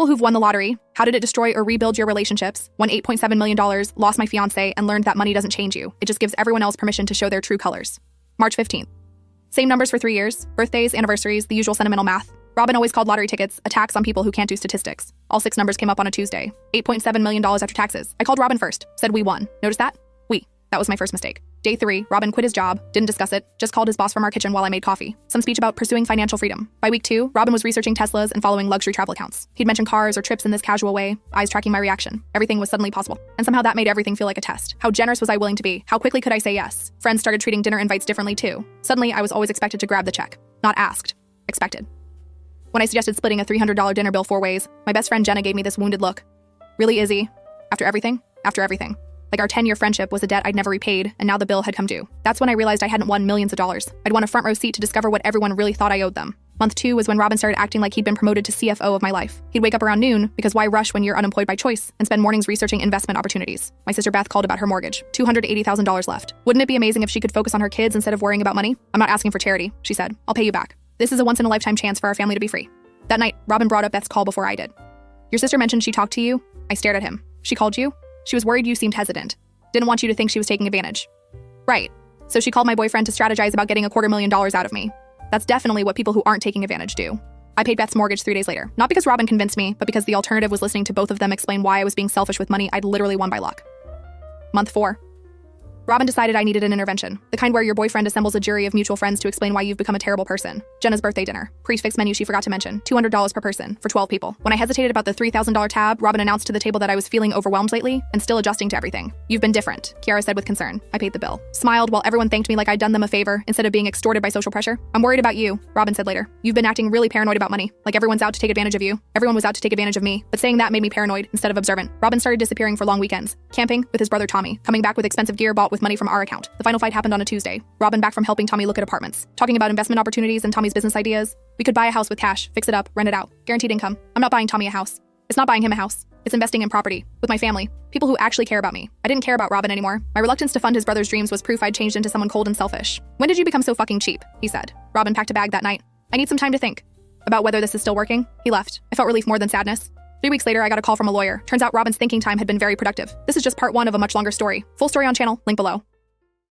People who've won the lottery, how did it destroy or rebuild your relationships, won $8.7 million, lost my fiancé, and learned that money doesn't change you. It just gives everyone else permission to show their true colors. March 15th. Same numbers for 3 years, birthdays, anniversaries, the usual sentimental math. Robin always called lottery tickets a tax on people who can't do statistics. All 6 numbers came up on a Tuesday. $8.7 million after taxes. I called Robin first, said we won. Notice that? We. That was my first mistake. Day 3, Robin quit his job, didn't discuss it, just called his boss from our kitchen while I made coffee. Some speech about pursuing financial freedom. By week 2, Robin was researching Teslas and following luxury travel accounts. He'd mention cars or trips in this casual way, eyes tracking my reaction. Everything was suddenly possible. And somehow that made everything feel like a test. How generous was I willing to be? How quickly could I say yes? Friends started treating dinner invites differently too. Suddenly, I was always expected to grab the check. Not asked. Expected. When I suggested splitting a $300 dinner bill 4 ways, my best friend Jenna gave me this wounded look. Really, Izzy? After everything? After everything. Like our 10-year friendship was a debt I'd never repaid, and now the bill had come due. That's when I realized I hadn't won millions of dollars. I'd won a front row seat to discover what everyone really thought I owed them. Month 2 was when Robin started acting like he'd been promoted to CFO of my life. He'd wake up around noon, because why rush when you're unemployed by choice, and spend mornings researching investment opportunities. My sister Beth called about her mortgage. $280,000 left. Wouldn't it be amazing if she could focus on her kids instead of worrying about money? I'm not asking for charity, she said. I'll pay you back. This is a once-in-a-lifetime chance for our family to be free. That night, Robin brought up Beth's call before I did. Your sister mentioned she talked to you? I stared at him. She called you? She was worried you seemed hesitant. Didn't want you to think she was taking advantage. Right. So she called my boyfriend to strategize about getting $250,000 out of me. That's definitely what people who aren't taking advantage do. I paid Beth's mortgage 3 days later. Not because Robin convinced me, but because the alternative was listening to both of them explain why I was being selfish with money I'd literally won by luck. Month 4. Robin decided I needed an intervention, the kind where your boyfriend assembles a jury of mutual friends to explain why you've become a terrible person. Jenna's birthday dinner. Prix menu she forgot to mention. $200 per person, for 12 people. When I hesitated about the $3,000 tab, Robin announced to the table that I was feeling overwhelmed lately and still adjusting to everything. You've been different, Kiara said with concern. I paid the bill. Smiled while everyone thanked me like I'd done them a favor instead of being extorted by social pressure. I'm worried about you, Robin said later. You've been acting really paranoid about money, like everyone's out to take advantage of you. Everyone was out to take advantage of me, but saying that made me paranoid instead of observant. Robin started disappearing for long weekends, camping with his brother Tommy, coming back with expensive gear bought with money from our account. The final fight happened on a Tuesday. Robin back from helping Tommy look at apartments, talking about investment opportunities and Tommy's business ideas. We could buy a house with cash, fix it up, rent it out. Guaranteed income. I'm not buying Tommy a house. It's not buying him a house. It's investing in property, with my family, people who actually care about me. I didn't care about Robin anymore. My reluctance to fund his brother's dreams was proof I'd changed into someone cold and selfish. When did you become so fucking cheap? He said. Robin packed a bag that night. I need some time to think about whether this is still working. He left. I felt relief more than sadness. 3 weeks later, I got a call from a lawyer. Turns out Robin's thinking time had been very productive. This is just part 1 of a much longer story. Full story on channel, link below.